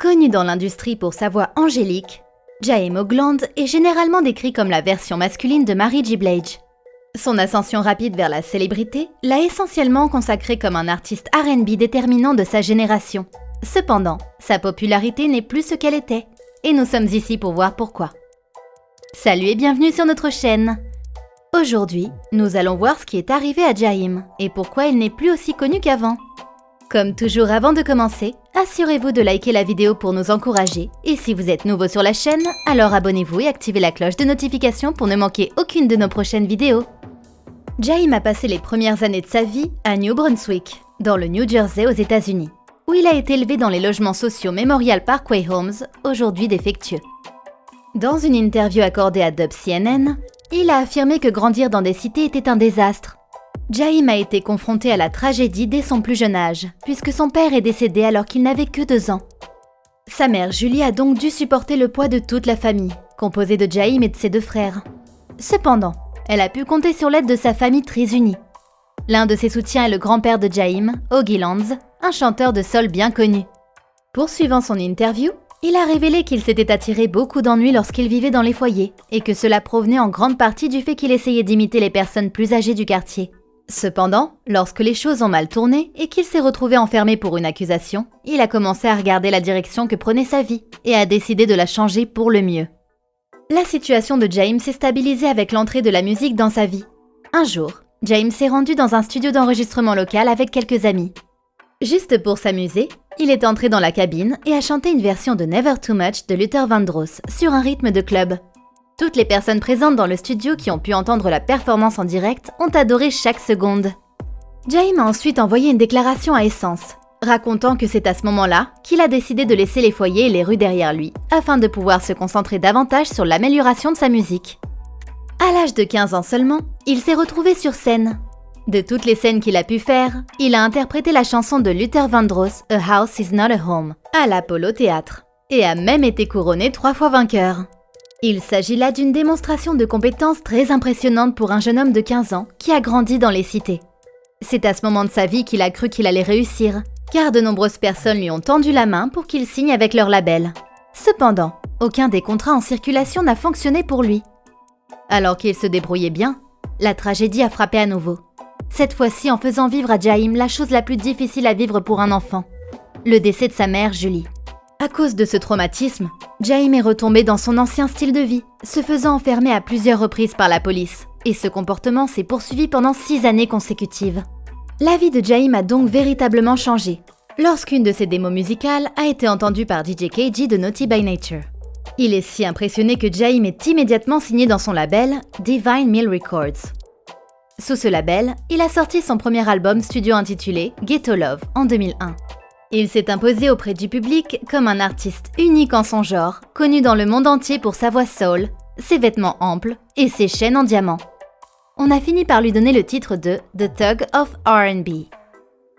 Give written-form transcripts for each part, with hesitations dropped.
Connu dans l'industrie pour sa voix angélique, Jaheim Ogland est généralement décrit comme la version masculine de Mary J. Blige. Son ascension rapide vers la célébrité l'a essentiellement consacré comme un artiste R&B déterminant de sa génération. Cependant, sa popularité n'est plus ce qu'elle était, et nous sommes ici pour voir pourquoi. Salut et bienvenue sur notre chaîne. Aujourd'hui, nous allons voir ce qui est arrivé à Jaheim et pourquoi il n'est plus aussi connu qu'avant. Comme toujours avant de commencer, assurez-vous de liker la vidéo pour nous encourager et si vous êtes nouveau sur la chaîne, alors abonnez-vous et activez la cloche de notification pour ne manquer aucune de nos prochaines vidéos. Jaheim a passé les premières années de sa vie à New Brunswick, dans le New Jersey aux États-Unis, où il a été élevé dans les logements sociaux Memorial Parkway Homes, aujourd'hui défectueux. Dans une interview accordée à WCNN, il a affirmé que grandir dans des cités était un désastre. Jaheim a été confronté à la tragédie dès son plus jeune âge, puisque son père est décédé alors qu'il n'avait que 2 ans. Sa mère Julie a donc dû supporter le poids de toute la famille, composée de Jaheim et de ses 2 frères. Cependant, elle a pu compter sur l'aide de sa famille très unie. L'un de ses soutiens est le grand-père de Jaheim, Augie Lanz, un chanteur de soul bien connu. Poursuivant son interview, il a révélé qu'il s'était attiré beaucoup d'ennuis lorsqu'il vivait dans les foyers, et que cela provenait en grande partie du fait qu'il essayait d'imiter les personnes plus âgées du quartier. Cependant, lorsque les choses ont mal tourné et qu'il s'est retrouvé enfermé pour une accusation, il a commencé à regarder la direction que prenait sa vie et a décidé de la changer pour le mieux. La situation de Jaheim s'est stabilisée avec l'entrée de la musique dans sa vie. Un jour, Jaheim s'est rendu dans un studio d'enregistrement local avec quelques amis. Juste pour s'amuser, il est entré dans la cabine et a chanté une version de Never Too Much de Luther Vandross sur un rythme de club. Toutes les personnes présentes dans le studio qui ont pu entendre la performance en direct ont adoré chaque seconde. Jaheim a ensuite envoyé une déclaration à Essence, racontant que c'est à ce moment-là qu'il a décidé de laisser les foyers et les rues derrière lui, afin de pouvoir se concentrer davantage sur l'amélioration de sa musique. À l'âge de 15 ans seulement, il s'est retrouvé sur scène. De toutes les scènes qu'il a pu faire, il a interprété la chanson de Luther Vandross, A House Is Not a Home, à l'Apollo Théâtre, et a même été couronné 3 fois vainqueur. Il s'agit là d'une démonstration de compétences très impressionnante pour un jeune homme de 15 ans qui a grandi dans les cités. C'est à ce moment de sa vie qu'il a cru qu'il allait réussir, car de nombreuses personnes lui ont tendu la main pour qu'il signe avec leur label. Cependant, aucun des contrats en circulation n'a fonctionné pour lui. Alors qu'il se débrouillait bien, la tragédie a frappé à nouveau. Cette fois-ci en faisant vivre à Jaheim la chose la plus difficile à vivre pour un enfant, le décès de sa mère Julie. À cause de ce traumatisme, Jaheim est retombé dans son ancien style de vie, se faisant enfermer à plusieurs reprises par la police, et ce comportement s'est poursuivi pendant 6 années consécutives. La vie de Jaheim a donc véritablement changé, lorsqu'une de ses démos musicales a été entendue par DJ KG de Naughty by Nature. Il est si impressionné que Jaheim est immédiatement signé dans son label, Divine Mill Records. Sous ce label, il a sorti son premier album studio intitulé Ghetto Love en 2001. Il s'est imposé auprès du public comme un artiste unique en son genre, connu dans le monde entier pour sa voix soul, ses vêtements amples et ses chaînes en diamant. On a fini par lui donner le titre de The Thug of R&B.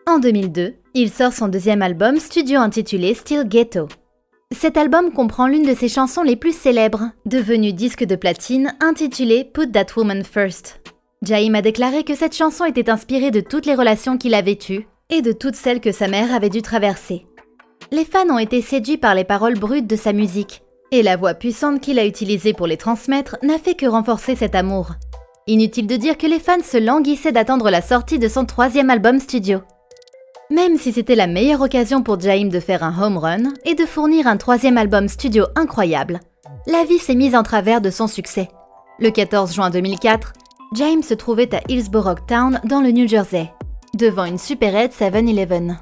En 2002, il sort son 2e album studio intitulé Still Ghetto. Cet album comprend l'une de ses chansons les plus célèbres, devenue disque de platine, intitulée Put That Woman First. Jaheim a déclaré que cette chanson était inspirée de toutes les relations qu'il a vécues et de toutes celles que sa mère avait dû traverser. Les fans ont été séduits par les paroles brutes de sa musique, et la voix puissante qu'il a utilisée pour les transmettre n'a fait que renforcer cet amour. Inutile de dire que les fans se languissaient d'attendre la sortie de son 3e album studio. Même si c'était la meilleure occasion pour Jaheim de faire un home run et de fournir un 3e album studio incroyable, la vie s'est mise en travers de son succès. Le 14 juin 2004, Jaheim se trouvait à Hillsborough Town dans le New Jersey, devant une supérette 7-Eleven.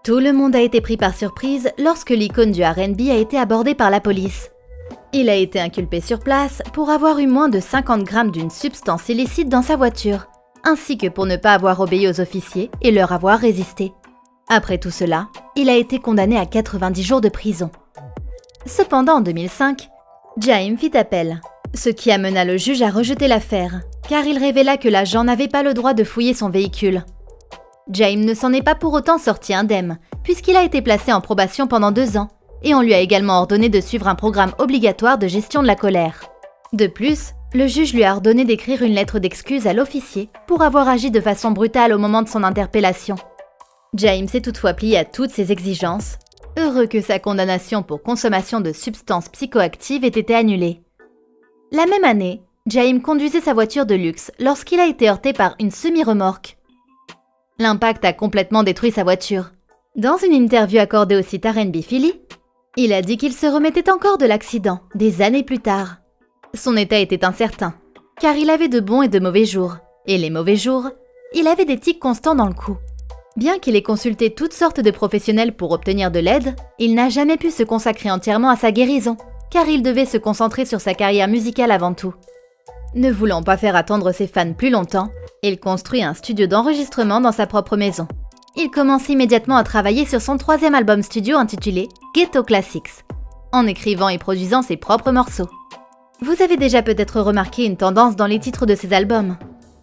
Tout le monde a été pris par surprise lorsque l'icône du R&B a été abordée par la police. Il a été inculpé sur place pour avoir eu moins de 50 grammes d'une substance illicite dans sa voiture, ainsi que pour ne pas avoir obéi aux officiers et leur avoir résisté. Après tout cela, il a été condamné à 90 jours de prison. Cependant, en 2005, Jaheim fit appel, ce qui amena le juge à rejeter l'affaire, car il révéla que l'agent n'avait pas le droit de fouiller son véhicule. Jaheim ne s'en est pas pour autant sorti indemne, puisqu'il a été placé en probation pendant 2 ans, et on lui a également ordonné de suivre un programme obligatoire de gestion de la colère. De plus, le juge lui a ordonné d'écrire une lettre d'excuse à l'officier pour avoir agi de façon brutale au moment de son interpellation. Jaheim s'est toutefois plié à toutes ces exigences, heureux que sa condamnation pour consommation de substances psychoactives ait été annulée. La même année, Jaime conduisait sa voiture de luxe lorsqu'il a été heurté par une semi-remorque. L'impact a complètement détruit sa voiture. Dans une interview accordée au site R&B Philly, il a dit qu'il se remettait encore de l'accident, des années plus tard. Son état était incertain, car il avait de bons et de mauvais jours. Et les mauvais jours, il avait des tics constants dans le cou. Bien qu'il ait consulté toutes sortes de professionnels pour obtenir de l'aide, il n'a jamais pu se consacrer entièrement à sa guérison, car il devait se concentrer sur sa carrière musicale avant tout. Ne voulant pas faire attendre ses fans plus longtemps, il construit un studio d'enregistrement dans sa propre maison. Il commence immédiatement à travailler sur son 3e album studio intitulé Ghetto Classics, en écrivant et produisant ses propres morceaux. Vous avez déjà peut-être remarqué une tendance dans les titres de ses albums.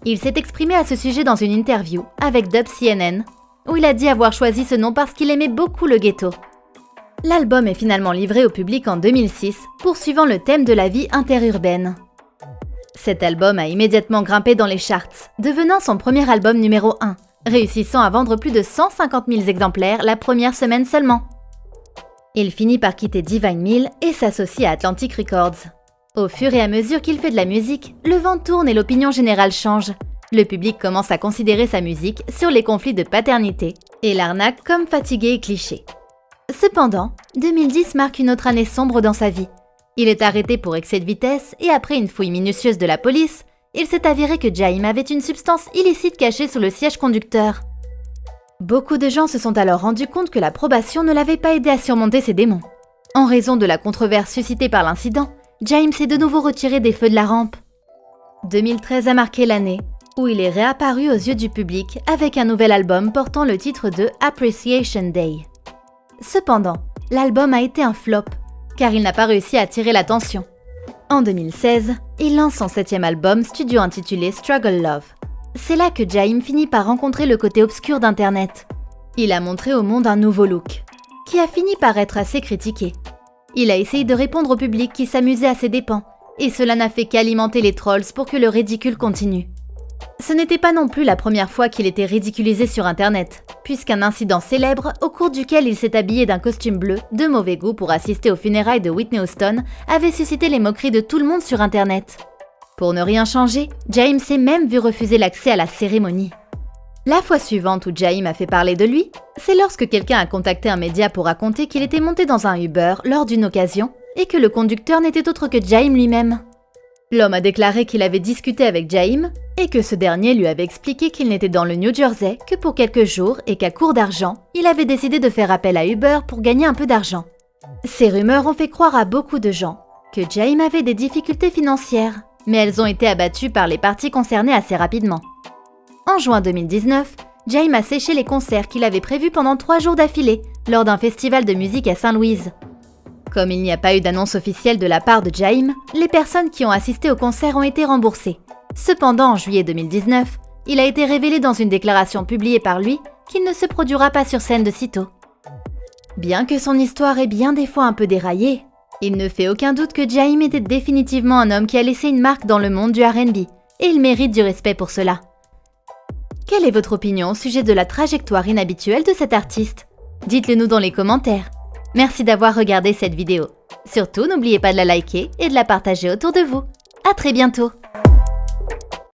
Il s'est exprimé à ce sujet dans une interview avec Dub CNN, où il a dit avoir choisi ce nom parce qu'il aimait beaucoup le ghetto. L'album est finalement livré au public en 2006, poursuivant le thème de la vie interurbaine. Cet album a immédiatement grimpé dans les charts, devenant son premier album numéro 1, réussissant à vendre plus de 150 000 exemplaires la première semaine seulement. Il finit par quitter Divine Mill et s'associe à Atlantic Records. Au fur et à mesure qu'il fait de la musique, le vent tourne et l'opinion générale change. Le public commence à considérer sa musique sur les conflits de paternité et l'arnaque comme fatiguée et cliché. Cependant, 2010 marque une autre année sombre dans sa vie. Il est arrêté pour excès de vitesse et après une fouille minutieuse de la police, il s'est avéré que Jaime avait une substance illicite cachée sous le siège conducteur. Beaucoup de gens se sont alors rendus compte que la probation ne l'avait pas aidé à surmonter ses démons. En raison de la controverse suscitée par l'incident, Jaime s'est de nouveau retiré des feux de la rampe. 2013 a marqué l'année où il est réapparu aux yeux du public avec un nouvel album portant le titre de Appreciation Day. Cependant, l'album a été un flop, car il n'a pas réussi à attirer l'attention. En 2016, il lance son 7e album studio intitulé Struggle Love. C'est là que Jaime finit par rencontrer le côté obscur d'Internet. Il a montré au monde un nouveau look, qui a fini par être assez critiqué. Il a essayé de répondre au public qui s'amusait à ses dépens, et cela n'a fait qu'alimenter les trolls pour que le ridicule continue. Ce n'était pas non plus la première fois qu'il était ridiculisé sur Internet, puisqu'un incident célèbre, au cours duquel il s'est habillé d'un costume bleu de mauvais goût pour assister aux funérailles de Whitney Houston, avait suscité les moqueries de tout le monde sur Internet. Pour ne rien changer, Jaime s'est même vu refuser l'accès à la cérémonie. La fois suivante où Jaime a fait parler de lui, c'est lorsque quelqu'un a contacté un média pour raconter qu'il était monté dans un Uber lors d'une occasion et que le conducteur n'était autre que Jaime lui-même. L'homme a déclaré qu'il avait discuté avec Jaime et que ce dernier lui avait expliqué qu'il n'était dans le New Jersey que pour quelques jours et qu'à court d'argent, il avait décidé de faire appel à Uber pour gagner un peu d'argent. Ces rumeurs ont fait croire à beaucoup de gens que Jaime avait des difficultés financières, mais elles ont été abattues par les parties concernées assez rapidement. En juin 2019, Jaime a séché les concerts qu'il avait prévus pendant 3 jours d'affilée lors d'un festival de musique à Saint-Louis. Comme il n'y a pas eu d'annonce officielle de la part de Jaime, les personnes qui ont assisté au concert ont été remboursées. Cependant, en juillet 2019, il a été révélé dans une déclaration publiée par lui qu'il ne se produira pas sur scène de sitôt. Bien que son histoire ait bien des fois un peu déraillé, il ne fait aucun doute que Jaime était définitivement un homme qui a laissé une marque dans le monde du R&B, et il mérite du respect pour cela. Quelle est votre opinion au sujet de la trajectoire inhabituelle de cet artiste? Dites-le nous dans les commentaires. Merci d'avoir regardé cette vidéo. Surtout, n'oubliez pas de la liker et de la partager autour de vous. À très bientôt!